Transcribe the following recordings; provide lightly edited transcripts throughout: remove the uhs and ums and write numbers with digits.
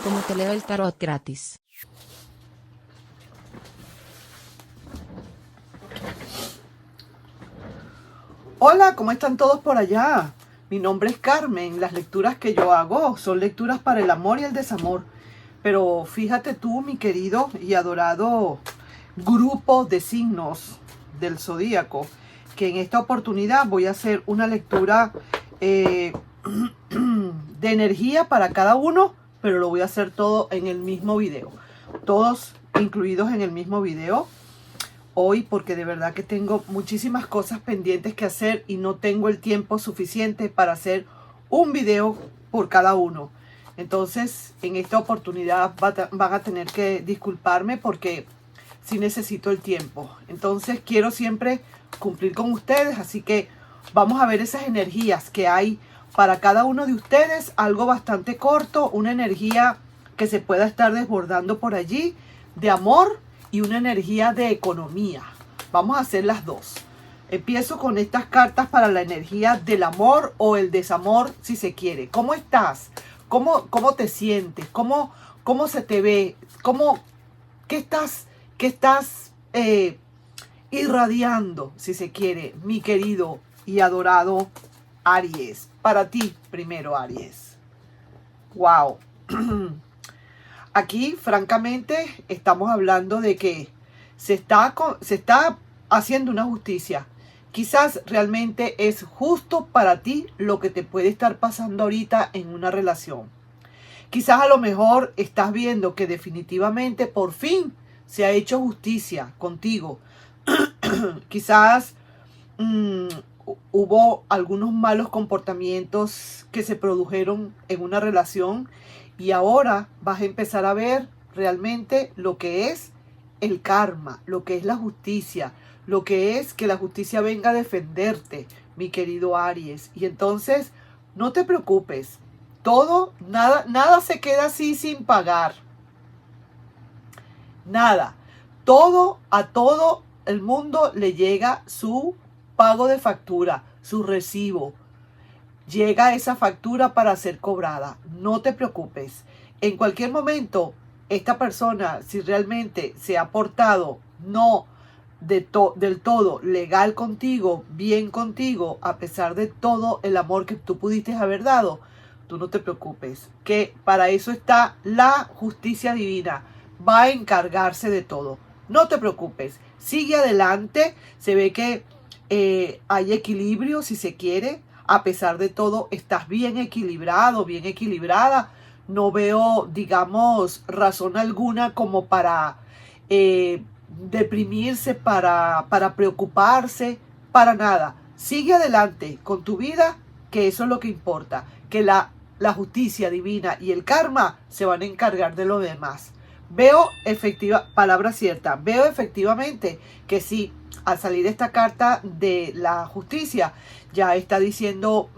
cómo te leo el tarot gratis. Hola, ¿cómo están todos por allá? Mi nombre es Carmen. Las lecturas que yo hago son lecturas para el amor y el desamor. Pero fíjate tú, mi querido y adorado grupo de signos del zodíaco, que en esta oportunidad voy a hacer una lectura de energía para cada uno, pero lo voy a hacer todo en el mismo video. Todos incluidos en el mismo video. Hoy, porque de verdad que tengo muchísimas cosas pendientes que hacer y no tengo el tiempo suficiente para hacer un video por cada uno. Entonces, en esta oportunidad van a tener que disculparme porque sí necesito el tiempo. Entonces, quiero siempre cumplir con ustedes, así que vamos a ver esas energías que hay para cada uno de ustedes. Algo bastante corto, una energía que se pueda estar desbordando por allí, de amor, y una energía de economía. Vamos a hacer las dos. Empiezo con estas cartas para la energía del amor o el desamor, si se quiere. ¿Cómo estás? ¿Cómo te sientes? ¿Cómo se te ve? ¿Qué estás irradiando, si se quiere, mi querido y adorado Aries? Para ti, primero, Aries. Wow. Aquí, francamente, estamos hablando de que se está haciendo una justicia. Quizás realmente es justo para ti lo que te puede estar pasando ahorita en una relación. Quizás a lo mejor estás viendo que definitivamente por fin se ha hecho justicia contigo. Quizás hubo algunos malos comportamientos que se produjeron en una relación. Y ahora vas a empezar a ver realmente lo que es el karma, lo que es la justicia, lo que es que la justicia venga a defenderte, mi querido Aries. Y entonces, no te preocupes, nada se queda así sin pagar. Nada. A todo el mundo le llega su pago de factura, su recibo. Llega esa factura para ser cobrada. No te preocupes. En cualquier momento, esta persona, si realmente se ha portado no del todo legal contigo, bien contigo, a pesar de todo el amor que tú pudiste haber dado, tú no te preocupes, que para eso está la justicia divina. Va a encargarse de todo. No te preocupes. Sigue adelante. Se ve que hay equilibrio, si se quiere. A pesar de todo, estás bien equilibrado, bien equilibrada. No veo, digamos, razón alguna como para deprimirse, para preocuparse, para nada. Sigue adelante con tu vida, que eso es lo que importa. Que la justicia divina y el karma se van a encargar de lo demás. Veo palabra cierta, veo efectivamente que sí, al salir esta carta de la justicia, ya está diciendo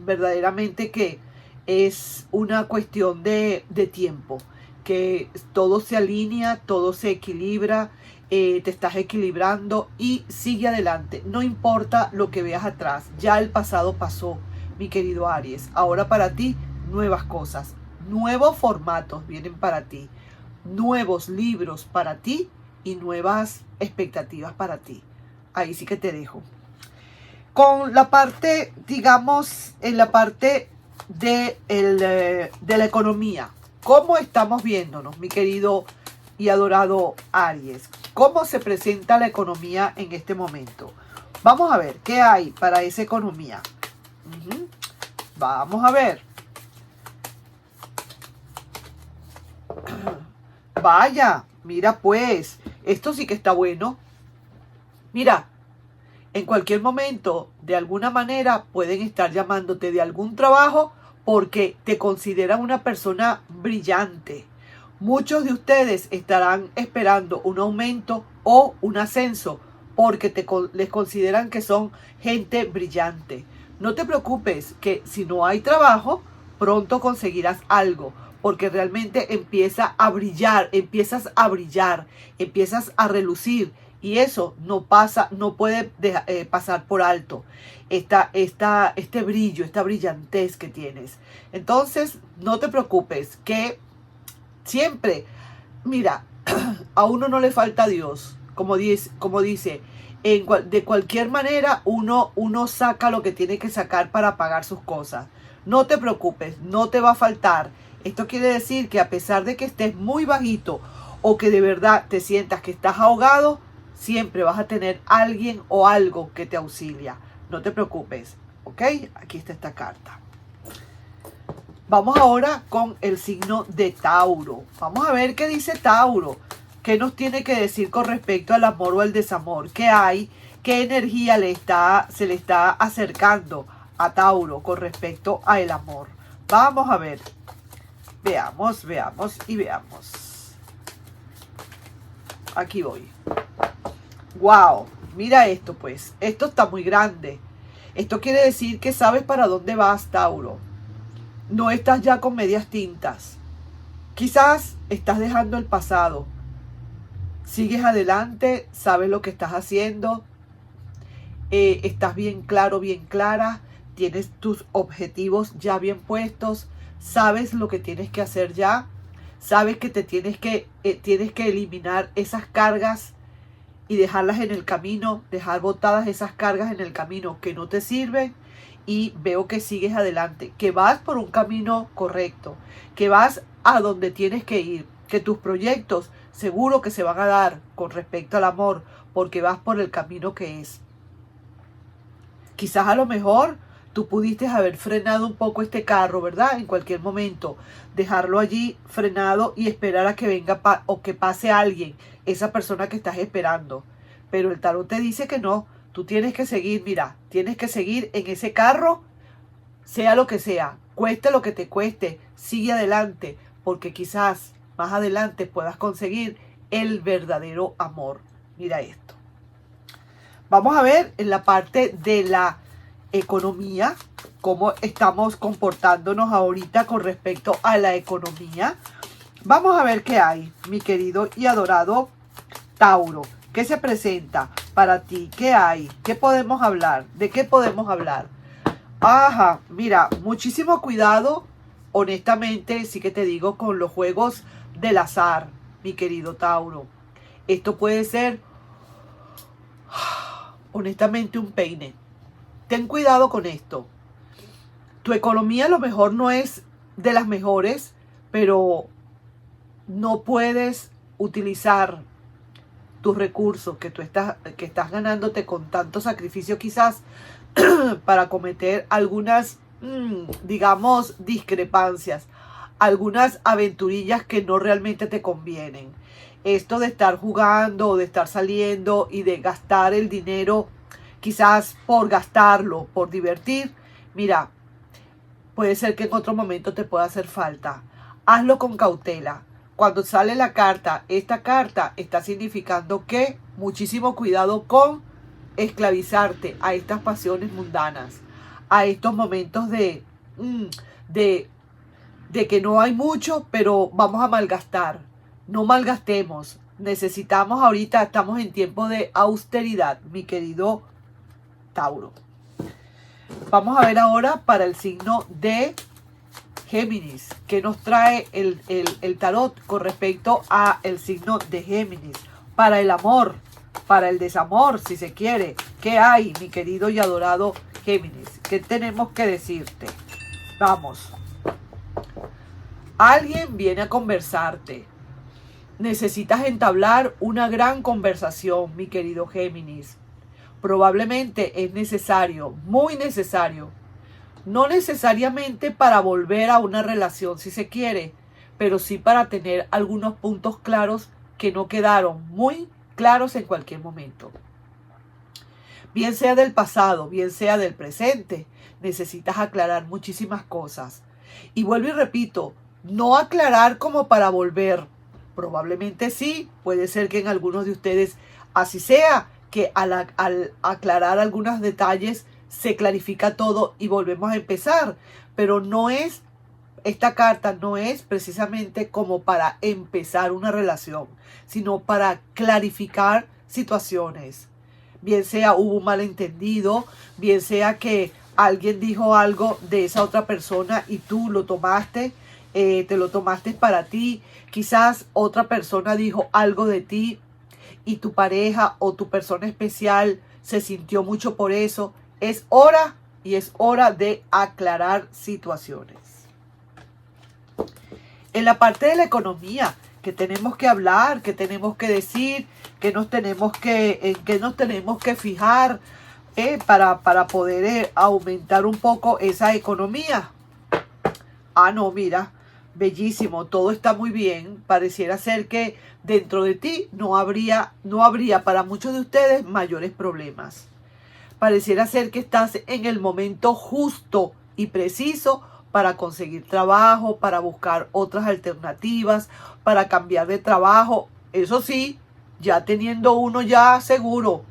verdaderamente que es una cuestión de tiempo, que todo se alinea, todo se equilibra, te estás equilibrando y sigue adelante. No importa lo que veas atrás, ya el pasado pasó, mi querido Aries. Ahora para ti, nuevas cosas, nuevos formatos vienen para ti, nuevos libros para ti y nuevas expectativas para ti. Ahí sí que te dejo. Con la parte, digamos, en la parte de la economía. ¿Cómo estamos viéndonos, mi querido y adorado Aries? ¿Cómo se presenta la economía en este momento? Vamos a ver, ¿qué hay para esa economía? Vamos a ver. Vaya, mira pues, esto sí que está bueno. Mira, en cualquier momento, de alguna manera, pueden estar llamándote de algún trabajo porque te consideran una persona brillante. Muchos de ustedes estarán esperando un aumento o un ascenso porque les consideran que son gente brillante. No te preocupes, que si no hay trabajo, pronto conseguirás algo, porque realmente empiezas a brillar, empiezas a relucir. Y eso no pasa, no puede pasar por alto. Este brillo, esta brillantez que tienes. Entonces, no te preocupes, que Siempre, mira, a uno no le falta Dios, como dice de cualquier manera uno saca lo que tiene que sacar para pagar sus cosas. No te preocupes, no te va a faltar. Esto quiere decir que a pesar de que estés muy bajito o que de verdad te sientas que estás ahogado, siempre vas a tener alguien o algo que te auxilia. No te preocupes, ¿ok? Aquí está esta carta. Vamos ahora con el signo de Tauro. Vamos a ver qué dice Tauro. ¿Qué nos tiene que decir con respecto al amor o al desamor? ¿Qué hay? ¿Qué energía se le está acercando a Tauro con respecto al amor? Vamos a ver. Veamos y veamos. Aquí voy. ¡Wow! Mira esto pues. Esto está muy grande. Esto quiere decir que sabes para dónde vas, Tauro. No estás ya con medias tintas. Quizás estás dejando el pasado. Sigues adelante, sabes lo que estás haciendo. Estás bien claro, bien clara. Tienes tus objetivos ya bien puestos. Sabes lo que tienes que hacer ya. Sabes que tienes que eliminar esas cargas y dejarlas en el camino. Dejar botadas esas cargas en el camino que no te sirven. Y veo que sigues adelante, que vas por un camino correcto, que vas a donde tienes que ir, que tus proyectos seguro que se van a dar con respecto al amor, porque vas por el camino que es. Quizás a lo mejor tú pudiste haber frenado un poco este carro, ¿verdad? En cualquier momento, dejarlo allí frenado y esperar a que venga o que pase alguien, esa persona que estás esperando. Pero el tarot te dice que no. Tú tienes que seguir, mira, tienes que seguir en ese carro, sea lo que sea, cueste lo que te cueste, sigue adelante, porque quizás más adelante puedas conseguir el verdadero amor. Mira esto. Vamos a ver en la parte de la economía, cómo estamos comportándonos ahorita con respecto a la economía. Vamos a ver qué hay, mi querido y adorado Tauro. ¿Qué se presenta para ti? ¿Qué hay? ¿Qué podemos hablar? ¿De qué podemos hablar? Ajá, mira, muchísimo cuidado, honestamente, sí que te digo, con los juegos del azar, mi querido Tauro. Esto puede ser, honestamente, un peine. Ten cuidado con esto. Tu economía a lo mejor no es de las mejores, pero no puedes utilizar tus recursos que estás ganándote con tanto sacrificio quizás para cometer algunas, digamos, discrepancias, algunas aventurillas que no realmente te convienen. Esto de estar jugando o de estar saliendo y de gastar el dinero quizás por gastarlo, por divertir, mira, puede ser que en otro momento te pueda hacer falta. Hazlo con cautela. Cuando sale la carta, esta carta está significando que muchísimo cuidado con esclavizarte a estas pasiones mundanas, a estos momentos de que no hay mucho, pero vamos a malgastar. No malgastemos. Necesitamos ahorita, estamos en tiempo de austeridad, mi querido Tauro. Vamos a ver ahora para el signo de Géminis, que nos trae el tarot con respecto a el signo de Géminis, para el amor, para el desamor, si se quiere. ¿Qué hay, mi querido y adorado Géminis? ¿Qué tenemos que decirte? Vamos. Alguien viene a conversarte. Necesitas entablar una gran conversación, mi querido Géminis. Probablemente es necesario, muy necesario. No necesariamente para volver a una relación si se quiere, pero sí para tener algunos puntos claros que no quedaron muy claros en cualquier momento. Bien sea del pasado, bien sea del presente, necesitas aclarar muchísimas cosas. Y vuelvo y repito, no aclarar como para volver. Probablemente sí, puede ser que en algunos de ustedes así sea, que al aclarar algunos detalles se clarifica todo y volvemos a empezar, pero no es, esta carta no es precisamente como para empezar una relación, sino para clarificar situaciones. Bien sea hubo un malentendido, bien sea que alguien dijo algo de esa otra persona y tú lo tomaste te lo tomaste para ti, quizás otra persona dijo algo de ti y tu pareja o tu persona especial se sintió mucho por eso. Es hora y es hora de aclarar situaciones. En la parte de la economía, que tenemos que hablar, que tenemos que decir, en qué nos tenemos que fijar para poder aumentar un poco esa economía. Ah, no, mira, bellísimo, todo está muy bien. Pareciera ser que dentro de ti no habría para muchos de ustedes mayores problemas. Pareciera ser que estás en el momento justo y preciso para conseguir trabajo, para buscar otras alternativas, para cambiar de trabajo. Eso sí, ya teniendo uno ya seguro.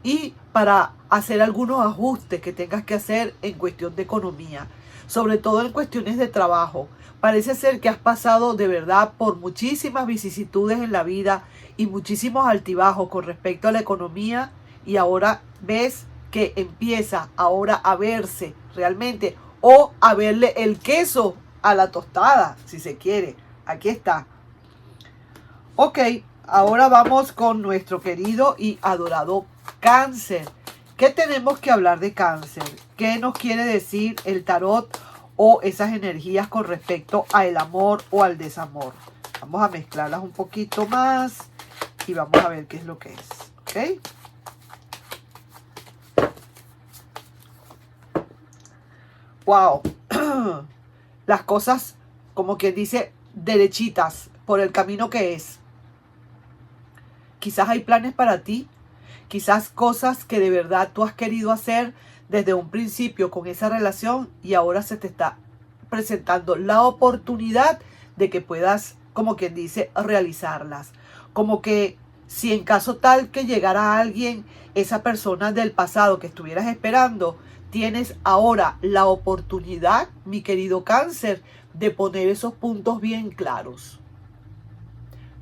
Y para hacer algunos ajustes que tengas que hacer en cuestión de economía, sobre todo en cuestiones de trabajo. Parece ser que has pasado de verdad por muchísimas vicisitudes en la vida y muchísimos altibajos con respecto a la economía, y ahora ves que empieza ahora a verse realmente, o a verle el queso a la tostada, si se quiere. Aquí está. Ok, ahora vamos con nuestro querido y adorado Cáncer. ¿Qué tenemos que hablar de Cáncer? ¿Qué nos quiere decir el tarot o esas energías con respecto al amor o al desamor? Vamos a mezclarlas un poquito más y vamos a ver qué es lo que es. ¿Ok? Wow. Las cosas, como quien dice, derechitas por el camino que es. Quizás hay planes para ti. Quizás cosas que de verdad tú has querido hacer desde un principio con esa relación, y ahora se te está presentando la oportunidad de que puedas, como quien dice, realizarlas. Como que si en caso tal que llegara alguien, esa persona del pasado que estuvieras esperando, tienes ahora la oportunidad, mi querido Cáncer, de poner esos puntos bien claros.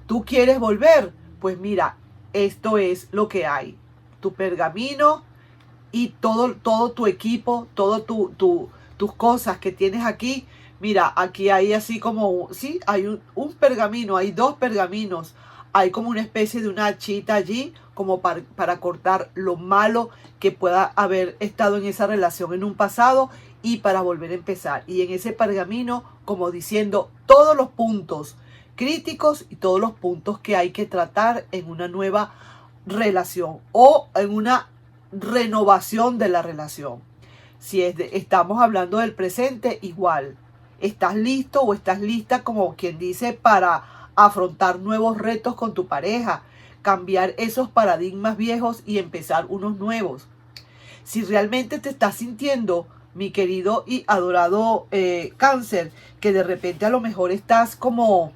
¿Tú quieres volver? Pues mira, esto es lo que hay. Tu pergamino y todo tu equipo, tus cosas que tienes aquí. Mira, aquí hay así como, sí, hay un pergamino, hay dos pergaminos. Hay como una especie de una hachita allí, como para cortar lo malo que pueda haber estado en esa relación en un pasado y para volver a empezar. Y en ese pergamino, como diciendo todos los puntos críticos y todos los puntos que hay que tratar en una nueva relación o en una renovación de la relación. Si estamos hablando del presente, igual. ¿Estás listo o estás lista, como quien dice, para afrontar nuevos retos con tu pareja, cambiar esos paradigmas viejos y empezar unos nuevos? Si realmente te estás sintiendo, mi querido y adorado Cáncer, que de repente a lo mejor estás como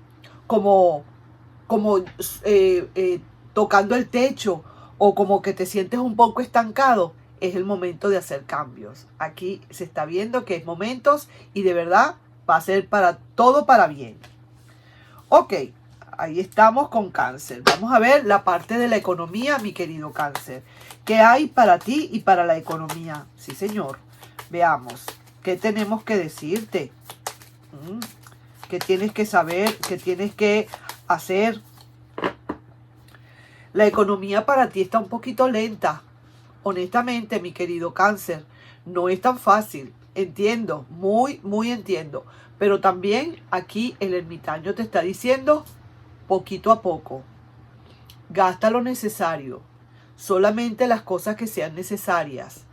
tocando el techo, o como que te sientes un poco estancado, es el momento de hacer cambios. Aquí se está viendo que es momentos y de verdad va a ser para todo para bien. Ok, ahí estamos con Cáncer. Vamos a ver la parte de la economía, mi querido Cáncer. ¿Qué hay para ti y para la economía? Sí, señor. Veamos. ¿Qué tenemos que decirte? ¿Qué tienes que saber? ¿Qué tienes que hacer? La economía para ti está un poquito lenta. Honestamente, mi querido Cáncer, no es tan fácil. Entiendo, muy entiendo. Pero también aquí el ermitaño te está diciendo poquito a poco. Gasta lo necesario. Solamente las cosas que sean necesarias.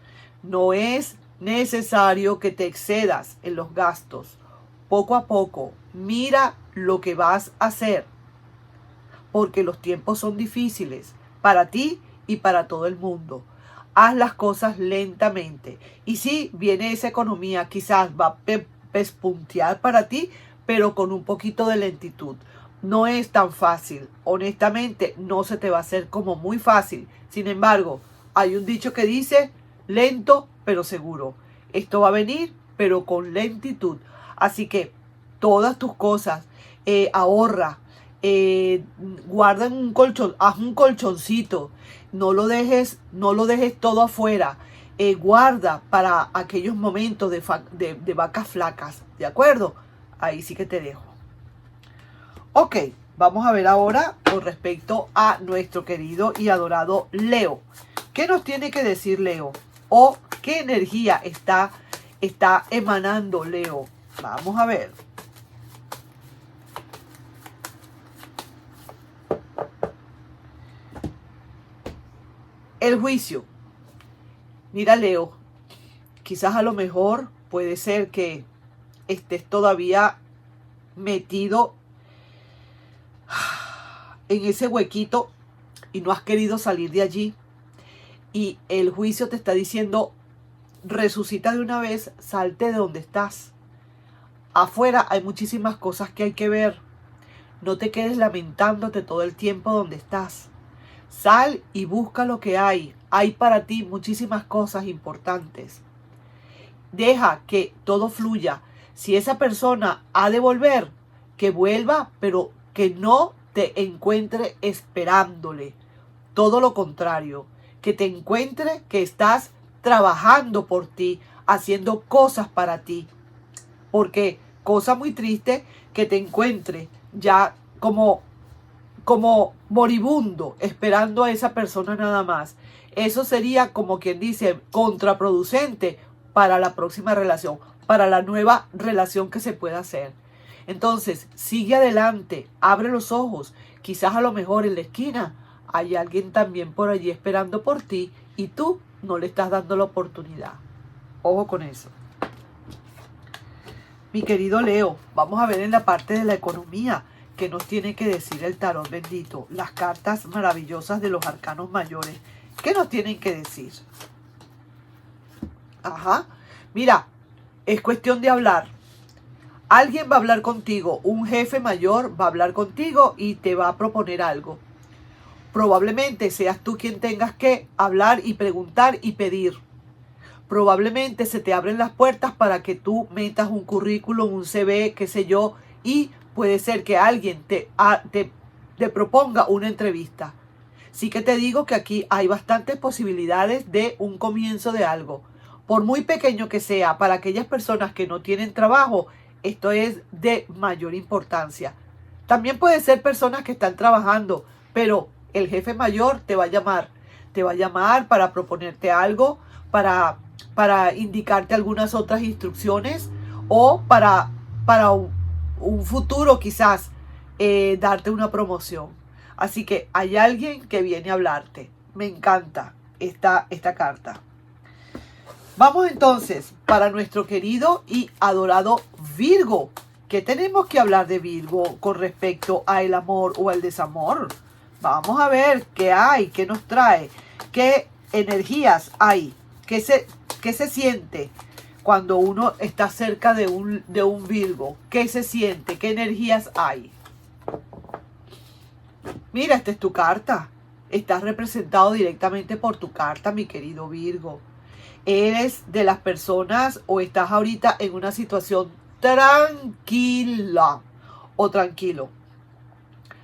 No es necesario que te excedas en los gastos. Poco a poco, mira lo que vas a hacer. Porque los tiempos son difíciles para ti y para todo el mundo. Haz las cosas lentamente. Y sí, viene esa economía, quizás va a pespuntear para ti, pero con un poquito de lentitud. No es tan fácil. Honestamente, no se te va a hacer como muy fácil. Sin embargo, hay un dicho que dice, lento pero seguro. Esto va a venir, pero con lentitud. Así que todas tus cosas, ahorra. Guarda en un colchón, haz un colchoncito, no lo dejes todo afuera, guarda para aquellos momentos de vacas flacas, ¿de acuerdo? ahí sí que te dejo. Ok, vamos a ver ahora con respecto a nuestro querido y adorado Leo. ¿Qué nos tiene que decir Leo? ¿O qué energía está emanando Leo? Vamos a ver. El juicio. Mira, Leo, quizás a lo mejor puede ser que estés todavía metido en ese huequito y no has querido salir de allí. Y el juicio te está diciendo, resucita de una vez, salte de donde estás. Afuera hay muchísimas cosas que hay que ver. No te quedes lamentándote todo el tiempo donde estás. Sal y busca lo que hay. Hay para ti muchísimas cosas importantes. Deja que todo fluya. Si esa persona ha de volver, que vuelva, pero que no te encuentre esperándole. Todo lo contrario, que te encuentre que estás trabajando por ti, haciendo cosas para ti. Porque cosa muy triste que te encuentre ya como moribundo, esperando a esa persona nada más. Eso sería, como quien dice, contraproducente para la próxima relación, para la nueva relación que se pueda hacer. Entonces, sigue adelante, abre los ojos. Quizás a lo mejor en la esquina hay alguien también por allí esperando por ti y tú no le estás dando la oportunidad. Ojo con eso. Mi querido Leo, vamos a ver en la parte de la economía que nos tiene que decir el tarot bendito, las cartas maravillosas de los arcanos mayores. ¿Qué nos tienen que decir? Ajá, mira, es cuestión de hablar. Alguien va a hablar contigo, un jefe mayor va a hablar contigo y te va a proponer algo. Probablemente seas tú quien tengas que hablar y preguntar y pedir. Probablemente se te abren las puertas para que tú metas un currículum, un CV, qué sé yo, y puede ser que alguien te proponga una entrevista. Sí que te digo que aquí hay bastantes posibilidades de un comienzo de algo. Por muy pequeño que sea, para aquellas personas que no tienen trabajo, esto es de mayor importancia. También puede ser personas que están trabajando, pero el jefe mayor te va a llamar. Te va a llamar para proponerte algo, para indicarte algunas otras instrucciones o para un futuro quizás darte una promoción. Así que hay alguien que viene a hablarte. Me encanta esta carta. Vamos entonces para nuestro querido y adorado Virgo. ¿Qué tenemos que hablar de Virgo con respecto al amor o al desamor? Vamos a ver qué hay, qué nos trae, qué energías hay, qué se siente cuando uno está cerca de un Virgo. ¿Qué se siente? ¿Qué energías hay? Mira, esta es tu carta. Estás representado directamente por tu carta, mi querido Virgo. Eres de las personas o estás ahorita en una situación tranquila o tranquilo.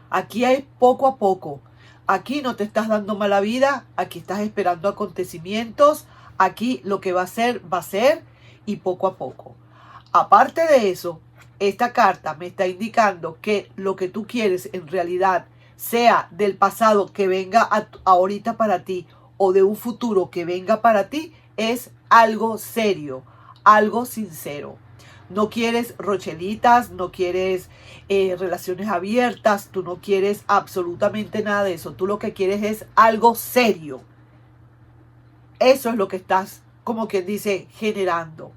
Aquí hay poco a poco. Aquí no te estás dando mala vida. Aquí estás esperando acontecimientos. Aquí lo que va a ser y poco a poco. Aparte de eso, esta carta me está indicando que lo que tú quieres en realidad sea del pasado que venga ahorita para ti o de un futuro que venga para ti, es algo serio, algo sincero. No quieres rochelitas, no quieres relaciones abiertas, tú no quieres absolutamente nada de eso. Tú lo que quieres es algo serio. Eso es lo que estás, como quien dice, generando.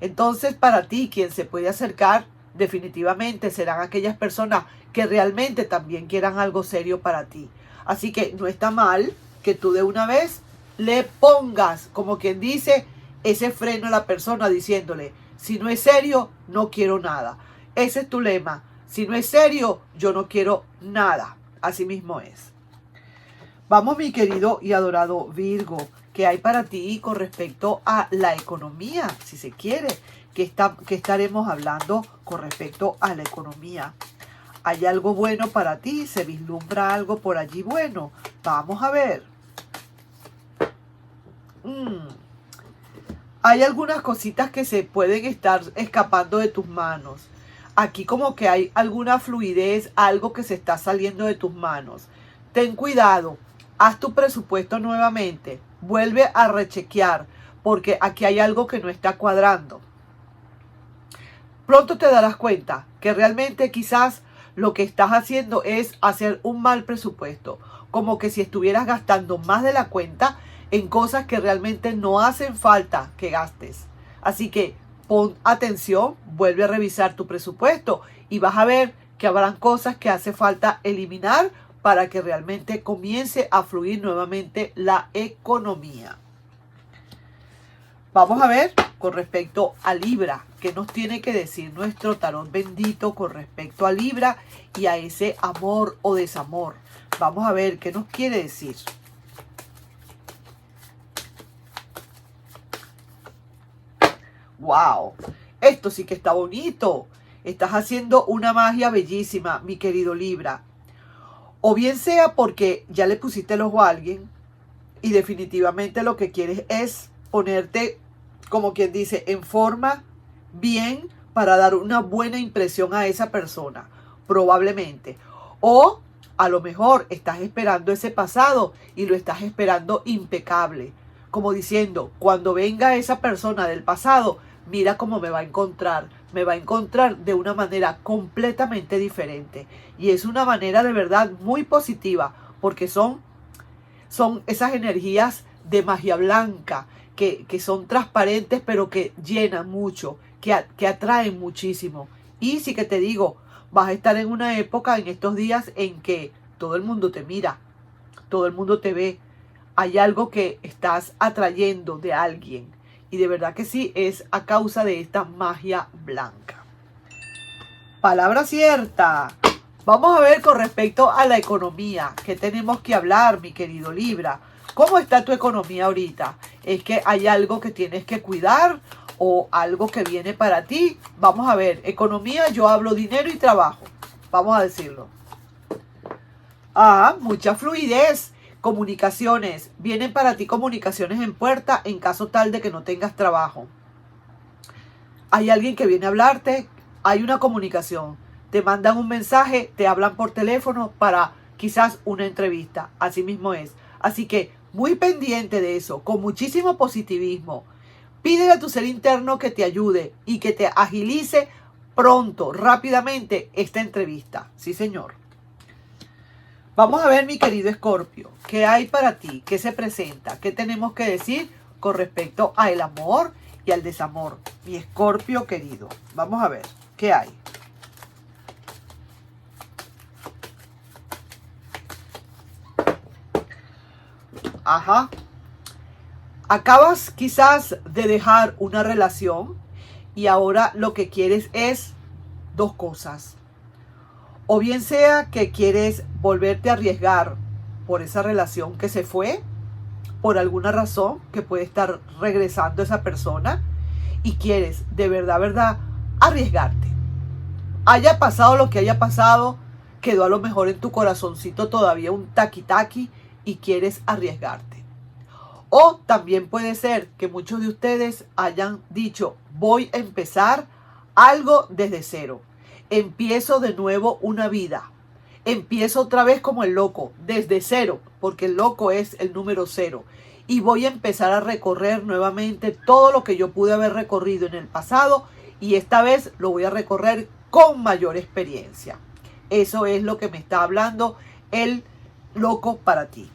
Entonces, para ti, quien se puede acercar, definitivamente serán aquellas personas que realmente también quieran algo serio para ti. Así que no está mal que tú de una vez le pongas, como quien dice, ese freno a la persona diciéndole, si no es serio, no quiero nada. Ese es tu lema. Si no es serio, yo no quiero nada. Así mismo es. Vamos, mi querido y adorado Virgo, ¿qué hay para ti con respecto a la economía? Si se quiere, ¿qué estaremos hablando con respecto a la economía? ¿Hay algo bueno para ti? ¿Se vislumbra algo por allí bueno? Vamos a ver. Hay algunas cositas que se pueden estar escapando de tus manos. Aquí como que hay alguna fluidez, algo que se está saliendo de tus manos. Ten cuidado, haz tu presupuesto nuevamente, vuelve a rechequear, porque aquí hay algo que no está cuadrando. Pronto te darás cuenta que realmente quizás lo que estás haciendo es hacer un mal presupuesto, como que si estuvieras gastando más de la cuenta en cosas que realmente no hacen falta que gastes. Así que pon atención, vuelve a revisar tu presupuesto y vas a ver que habrán cosas que hace falta eliminar para que realmente comience a fluir nuevamente la economía. Vamos a ver con respecto a Libra, qué nos tiene que decir nuestro tarot bendito con respecto a Libra y a ese amor o desamor. Vamos a ver qué nos quiere decir. ¡Wow! Esto sí que está bonito. Estás haciendo una magia bellísima, mi querido Libra. O bien sea porque ya le pusiste el ojo a alguien y definitivamente lo que quieres es ponerte, como quien dice, en forma bien para dar una buena impresión a esa persona, probablemente. O a lo mejor estás esperando ese pasado y lo estás esperando impecable, como diciendo, cuando venga esa persona del pasado, mira cómo me va a encontrar de una manera completamente diferente. Y es una manera de verdad muy positiva, porque son esas energías de magia blanca, que son transparentes, pero que llenan mucho, que atraen muchísimo. Y sí que te digo, vas a estar en una época, en estos días, en que todo el mundo te mira, todo el mundo te ve. Hay algo que estás atrayendo de alguien. Y de verdad que sí, es a causa de esta magia blanca. Palabra cierta. Vamos a ver con respecto a la economía. ¿Qué tenemos que hablar, mi querido Libra? ¿Cómo está tu economía ahorita? ¿Es que hay algo que tienes que cuidar o algo que viene para ti? Vamos a ver. Economía, yo hablo dinero y trabajo. Vamos a decirlo. Mucha fluidez. Comunicaciones. Vienen para ti comunicaciones en puerta en caso tal de que no tengas trabajo. Hay alguien que viene a hablarte. Hay una comunicación. Te mandan un mensaje, te hablan por teléfono para quizás una entrevista. Así mismo es. Así que muy pendiente de eso, con muchísimo positivismo. Pídele a tu ser interno que te ayude y que te agilice pronto, rápidamente esta entrevista. Sí, señor. Vamos a ver, mi querido Escorpio, ¿qué hay para ti? ¿Qué se presenta? ¿Qué tenemos que decir con respecto al amor y al desamor? Mi Escorpio querido. Vamos a ver, ¿qué hay? Ajá. Acabas quizás de dejar una relación y ahora lo que quieres es dos cosas. O bien sea que quieres volverte a arriesgar por esa relación que se fue, por alguna razón que puede estar regresando esa persona, y quieres de verdad arriesgarte. Haya pasado lo que haya pasado, quedó a lo mejor en tu corazoncito todavía un taqui-taqui y quieres arriesgarte. O también puede ser que muchos de ustedes hayan dicho, voy a empezar algo desde cero. Empiezo de nuevo una vida. Empiezo otra vez como el loco, desde cero, porque el loco es el número 0. Y voy a empezar a recorrer nuevamente todo lo que yo pude haber recorrido en el pasado y esta vez lo voy a recorrer con mayor experiencia. Eso es lo que me está hablando el loco para ti.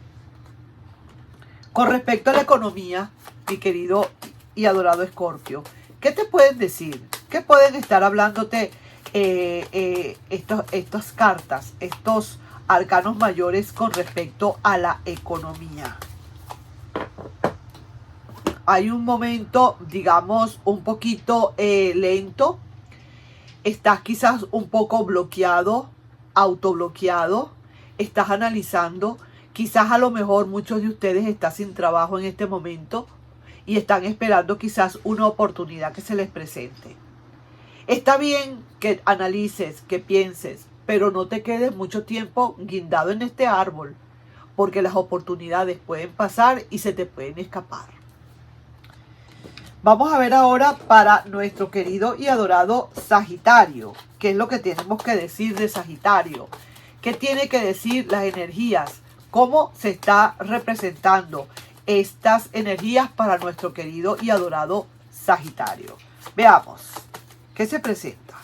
Con respecto a la economía, mi querido y adorado Escorpio, ¿qué te pueden decir? ¿Qué pueden estar hablándote estas cartas, estos arcanos mayores con respecto a la economía? Hay un momento, digamos, un poquito lento. Estás quizás un poco bloqueado, autobloqueado. Estás analizando. Quizás a lo mejor muchos de ustedes están sin trabajo en este momento y están esperando quizás una oportunidad que se les presente. Está bien que analices, que pienses, pero no te quedes mucho tiempo guindado en este árbol, porque las oportunidades pueden pasar y se te pueden escapar. Vamos a ver ahora para nuestro querido y adorado Sagitario. ¿Qué es lo que tenemos que decir de Sagitario? ¿Qué tiene que decir las energías? ¿Cómo se está representando estas energías para nuestro querido y adorado Sagitario? Veamos. ¿Qué se presenta?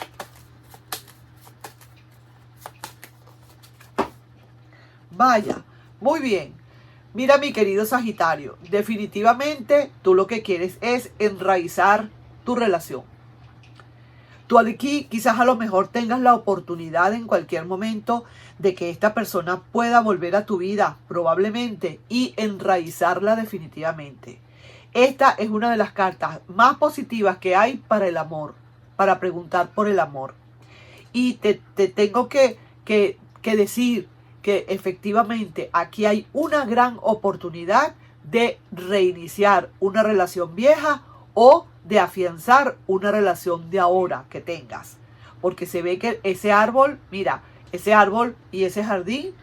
Vaya, muy bien. Mira, mi querido Sagitario, definitivamente tú lo que quieres es enraizar tu relación. Tú aquí quizás a lo mejor tengas la oportunidad en cualquier momento de que esta persona pueda volver a tu vida, probablemente, y enraizarla definitivamente. Esta es una de las cartas más positivas que hay para el amor, para preguntar por el amor. Y te tengo que decir que efectivamente aquí hay una gran oportunidad de reiniciar una relación vieja o de afianzar una relación de ahora que tengas. Porque se ve que ese árbol, mira, ese árbol y ese jardín,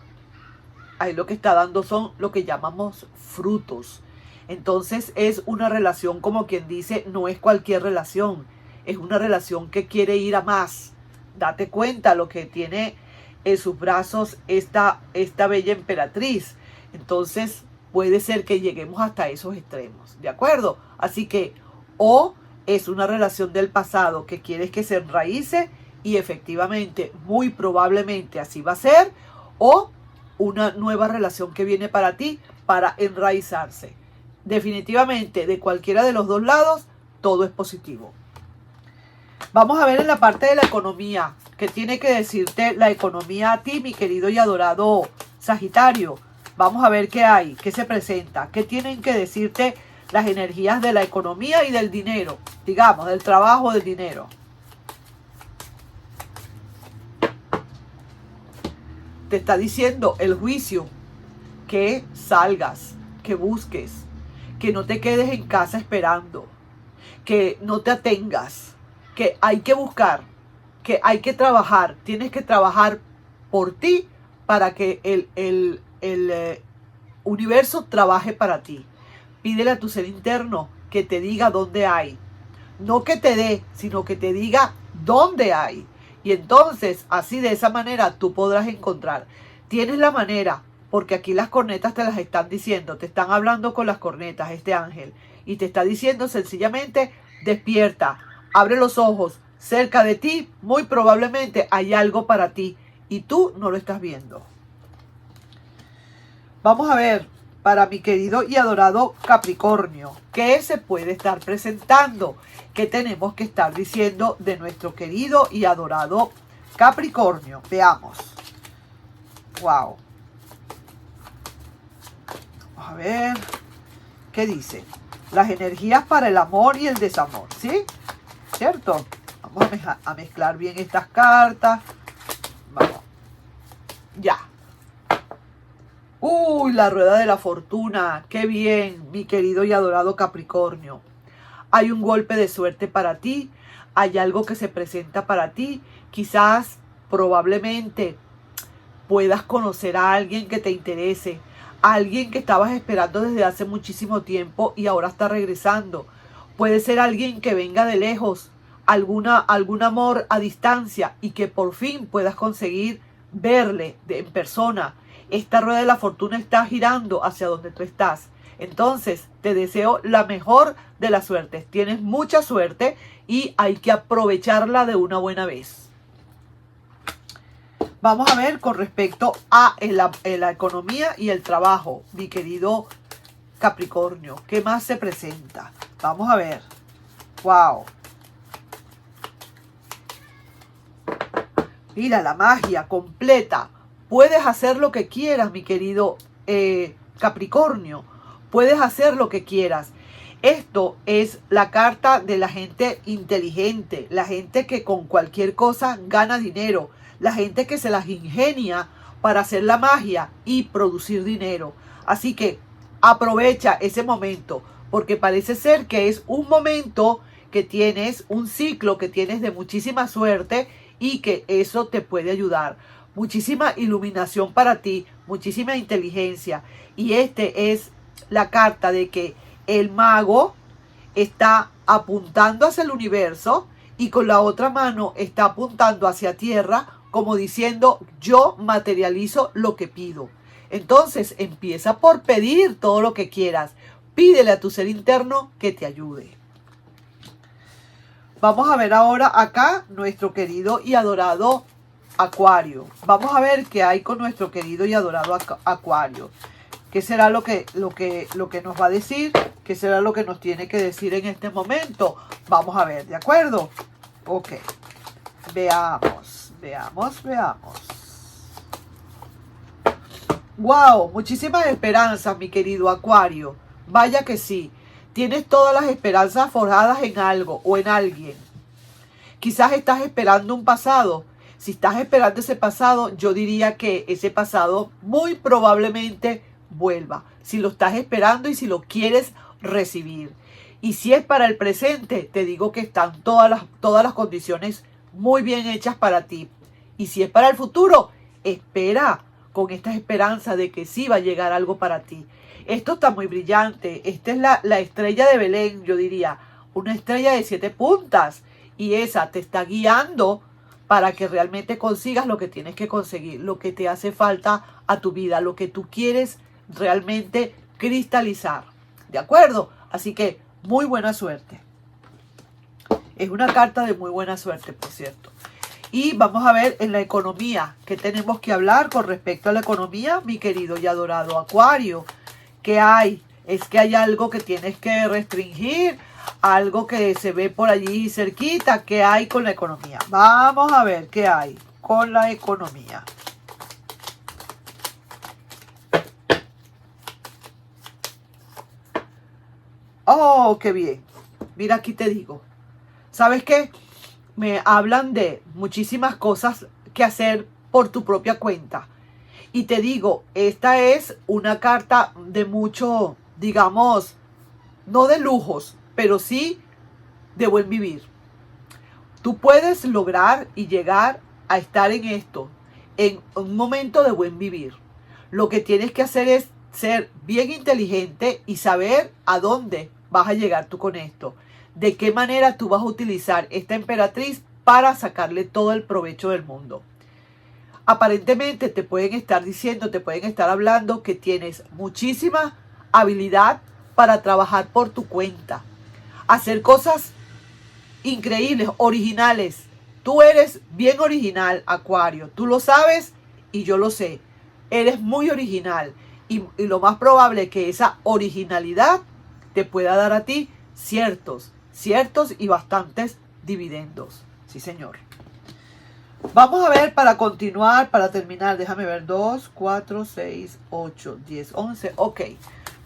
ahí lo que está dando son lo que llamamos frutos. Entonces es una relación, como quien dice, no es cualquier relación, es una relación que quiere ir a más. Date cuenta lo que tiene en sus brazos esta bella emperatriz. Entonces puede ser que lleguemos hasta esos extremos, ¿de acuerdo? Así que o es una relación del pasado que quieres que se enraíce y efectivamente, muy probablemente así va a ser, o una nueva relación que viene para ti para enraizarse. Definitivamente, de cualquiera de los dos lados, todo es positivo. Vamos a ver en la parte de la economía, ¿qué tiene que decirte la economía a ti, mi querido y adorado Sagitario? Vamos a ver qué hay, qué se presenta, qué tienen que decirte las energías de la economía y del dinero, digamos, del trabajo, del dinero. Te está diciendo el juicio, que salgas, que busques, que no te quedes en casa esperando, que no te atengas, que hay que buscar, que hay que trabajar, tienes que trabajar por ti para que el universo trabaje para ti. Pídele a tu ser interno que te diga dónde hay, no que te dé, sino que te diga dónde hay. Y entonces, así de esa manera, tú podrás encontrar. Tienes la manera, porque aquí las cornetas te las están diciendo, te están hablando con las cornetas, este ángel, y te está diciendo sencillamente, despierta, abre los ojos, cerca de ti, muy probablemente hay algo para ti, y tú no lo estás viendo. Vamos a ver, para mi querido y adorado Capricornio, ¿qué se puede estar presentando? ¿Qué tenemos que estar diciendo de nuestro querido y adorado Capricornio? Veamos. Wow. Vamos a ver. ¿Qué dice? Las energías para el amor y el desamor, ¿sí? ¿Cierto? Vamos a mezclar bien estas cartas. Vamos. Ya. ¡Uy! La rueda de la fortuna. ¡Qué bien, mi querido y adorado Capricornio! Hay un golpe de suerte para ti. Hay algo que se presenta para ti. Quizás, probablemente, puedas conocer a alguien que te interese. A alguien que estabas esperando desde hace muchísimo tiempo y ahora está regresando. Puede ser alguien que venga de lejos. Algún amor a distancia y que por fin puedas conseguir verle en persona. Esta rueda de la fortuna está girando hacia donde tú estás. Entonces, te deseo la mejor de las suertes. Tienes mucha suerte y hay que aprovecharla de una buena vez. Vamos a ver con respecto a la economía y el trabajo, mi querido Capricornio. ¿Qué más se presenta? Vamos a ver. ¡Wow! Mira, la magia completa. Puedes hacer lo que quieras, mi querido Capricornio. Puedes hacer lo que quieras. Esto es la carta de la gente inteligente, la gente que con cualquier cosa gana dinero, la gente que se las ingenia para hacer la magia y producir dinero. Así que aprovecha ese momento, porque parece ser que es un momento que tienes, un ciclo que tienes de muchísima suerte y que eso te puede ayudar. Muchísima iluminación para ti, muchísima inteligencia. Y este es la carta de que el mago está apuntando hacia el universo y con la otra mano está apuntando hacia tierra, como diciendo, yo materializo lo que pido. Entonces empieza por pedir todo lo que quieras. Pídele a tu ser interno que te ayude. Vamos a ver ahora acá nuestro querido y adorado Acuario. Vamos a ver qué hay con nuestro querido y adorado Acuario. ¿Qué será lo que nos va a decir? ¿Qué será lo que nos tiene que decir en este momento? Vamos a ver, ¿de acuerdo? Ok. Veamos. ¡Wow! Muchísimas esperanzas, mi querido Acuario. Vaya que sí. Tienes todas las esperanzas forjadas en algo o en alguien. Quizás estás esperando un pasado. Si estás esperando ese pasado, yo diría que ese pasado muy probablemente vuelva. Si lo estás esperando y si lo quieres recibir. Y si es para el presente, te digo que están todas las condiciones muy bien hechas para ti. Y si es para el futuro, espera con esta esperanza de que sí va a llegar algo para ti. Esto está muy brillante. Esta es la estrella de Belén, yo diría. Una estrella de 7 puntas. Y esa te está guiando para que realmente consigas lo que tienes que conseguir. Lo que te hace falta a tu vida. Lo que tú quieres realmente cristalizar. ¿De acuerdo? Así que muy buena suerte. Es una carta de muy buena suerte, por cierto. Y vamos a ver en la economía. ¿Qué tenemos que hablar con respecto a la economía, mi querido y adorado Acuario? ¿Qué hay? Es que hay algo que tienes que restringir, algo que se ve por allí cerquita. ¿Qué hay con la economía? Vamos a ver qué hay con la economía. Oh, qué bien. Mira, aquí te digo. ¿Sabes qué? Me hablan de muchísimas cosas que hacer por tu propia cuenta. Y te digo, esta es una carta de mucho, digamos, no de lujos, pero sí de buen vivir. Tú puedes lograr y llegar a estar en esto, en un momento de buen vivir. Lo que tienes que hacer es ser bien inteligente y saber a dónde vas a llegar tú con esto. De qué manera tú vas a utilizar esta emperatriz para sacarle todo el provecho del mundo. Aparentemente te pueden estar diciendo, te pueden estar hablando que tienes muchísima habilidad para trabajar por tu cuenta. Hacer cosas increíbles, originales. Tú eres bien original, Acuario. Tú lo sabes y yo lo sé. Eres muy original. Y lo más probable es que esa originalidad te pueda dar a ti ciertos y bastantes dividendos. Sí, señor. Vamos a ver para continuar, para terminar. Déjame ver. 2, 4, 6, 8, 10, 11. Ok.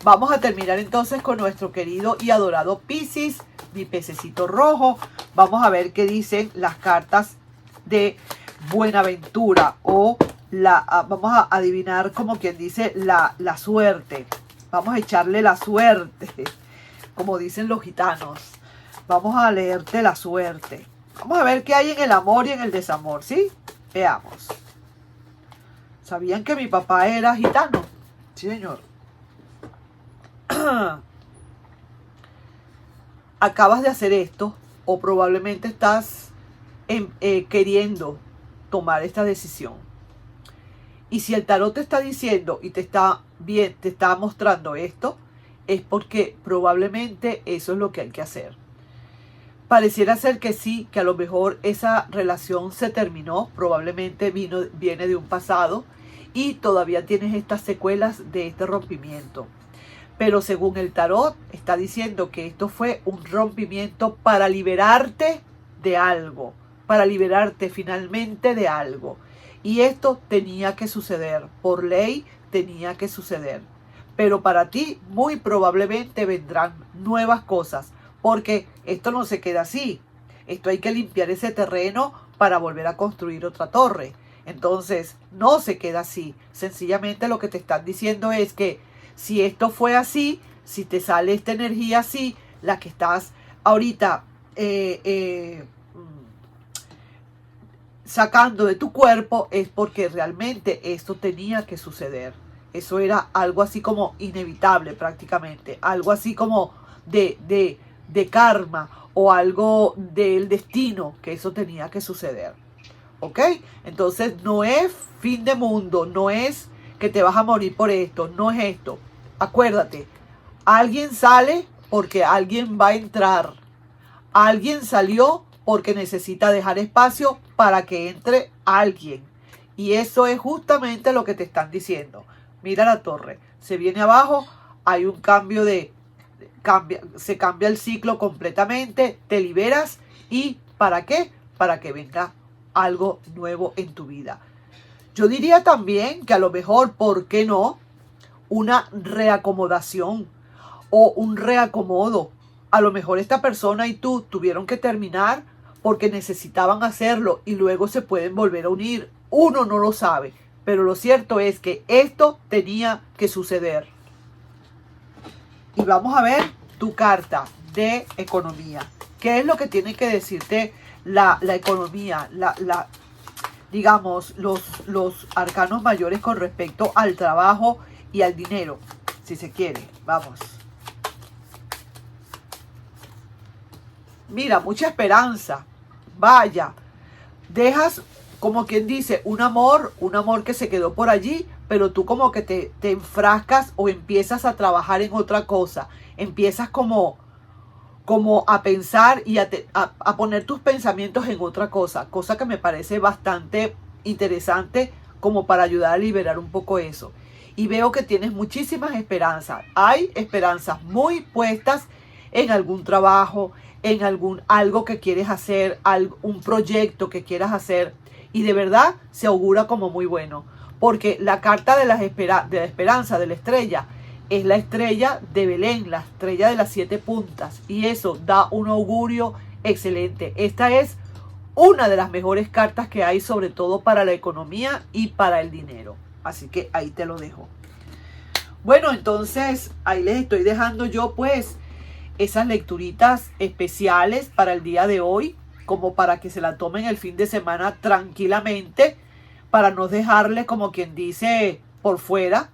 Vamos a terminar entonces con nuestro querido y adorado Piscis, mi pececito rojo. Vamos a ver qué dicen las cartas de Buenaventura o vamos a adivinar como quien dice la suerte. Vamos a echarle la suerte, como dicen los gitanos. Vamos a leerte la suerte. Vamos a ver qué hay en el amor y en el desamor, ¿sí? Veamos. ¿Sabían que mi papá era gitano? Sí, señor. Acabas de hacer esto o probablemente estás queriendo tomar esta decisión. Y si el tarot te está diciendo y te está mostrando esto, es porque probablemente eso es lo que hay que hacer. Pareciera ser que sí, que a lo mejor esa relación se terminó, probablemente viene de un pasado y todavía tienes estas secuelas de este rompimiento. Pero según el tarot, está diciendo que esto fue un rompimiento para liberarte de algo, para liberarte finalmente de algo. Y esto tenía que suceder, por ley tenía que suceder. Pero para ti muy probablemente vendrán nuevas cosas, porque esto no se queda así. Esto hay que limpiar ese terreno para volver a construir otra torre. Entonces, no se queda así. Sencillamente lo que te están diciendo es que si esto fue así, si te sale esta energía así, la que estás ahorita sacando de tu cuerpo, es porque realmente esto tenía que suceder. Eso era algo así como inevitable prácticamente. Algo así como de de karma o algo del destino, que eso tenía que suceder. ¿Ok? Entonces no es fin de mundo, no es que te vas a morir por esto, no es esto. Acuérdate, alguien sale porque alguien va a entrar. Alguien salió porque necesita dejar espacio para que entre alguien. Y eso es justamente lo que te están diciendo. Mira la torre, se viene abajo, hay un cambio se cambia el ciclo completamente, te liberas. ¿Y para qué? Para que venga algo nuevo en tu vida. Yo diría también que a lo mejor, ¿por qué no? Una reacomodación o un reacomodo. A lo mejor esta persona y tú tuvieron que terminar porque necesitaban hacerlo y luego se pueden volver a unir. Uno no lo sabe, pero lo cierto es que esto tenía que suceder. Y vamos a ver tu carta de economía. ¿Qué es lo que tiene que decirte la economía? Digamos, los arcanos mayores con respecto al trabajo y al dinero, si se quiere. Vamos. Mira, mucha esperanza. Vaya, dejas, como quien dice, un amor que se quedó por allí, pero tú como que te enfrascas o empiezas a trabajar en otra cosa. Empiezas como a pensar y a poner tus pensamientos en otra cosa que me parece bastante interesante como para ayudar a liberar un poco eso. Y veo que tienes muchísimas esperanzas. Hay esperanzas muy puestas en algún trabajo, en algo que quieres hacer, un proyecto que quieras hacer, y de verdad se augura como muy bueno, porque la carta de la esperanza, de la estrella, es la estrella de Belén, la estrella de las 7 puntas, y eso da un augurio excelente. Esta es una de las mejores cartas que hay, sobre todo para la economía y para el dinero, así que ahí te lo dejo. Bueno, entonces ahí les estoy dejando yo pues esas lecturitas especiales para el día de hoy, como para que se la tomen el fin de semana tranquilamente, para no dejarle, como quien dice, por fuera,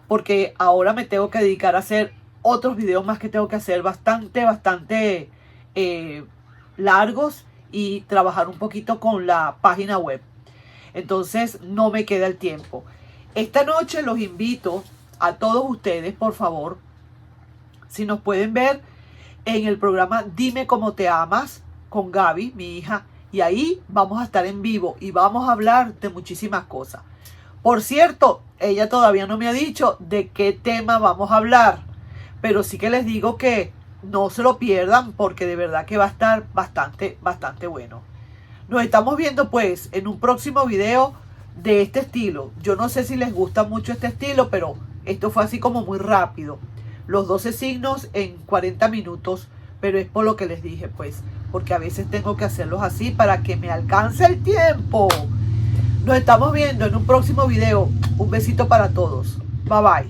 porque ahora me tengo que dedicar a hacer otros videos más que tengo que hacer bastante largos, y trabajar un poquito con la página web. Entonces no me queda el tiempo. Esta noche los invito a todos ustedes, por favor, si nos pueden ver en el programa Dime Cómo Te Amas con Gaby, mi hija, y ahí vamos a estar en vivo y vamos a hablar de muchísimas cosas. Por cierto, ella todavía no me ha dicho de qué tema vamos a hablar, pero sí que les digo que no se lo pierdan, porque de verdad que va a estar bastante bueno. Nos estamos viendo pues en un próximo video de este estilo. Yo no sé si les gusta mucho este estilo, pero esto fue así como muy rápido. Los 12 signos en 40 minutos, pero es por lo que les dije pues, porque a veces tengo que hacerlos así para que me alcance el tiempo. Nos estamos viendo en un próximo video. Un besito para todos. Bye bye.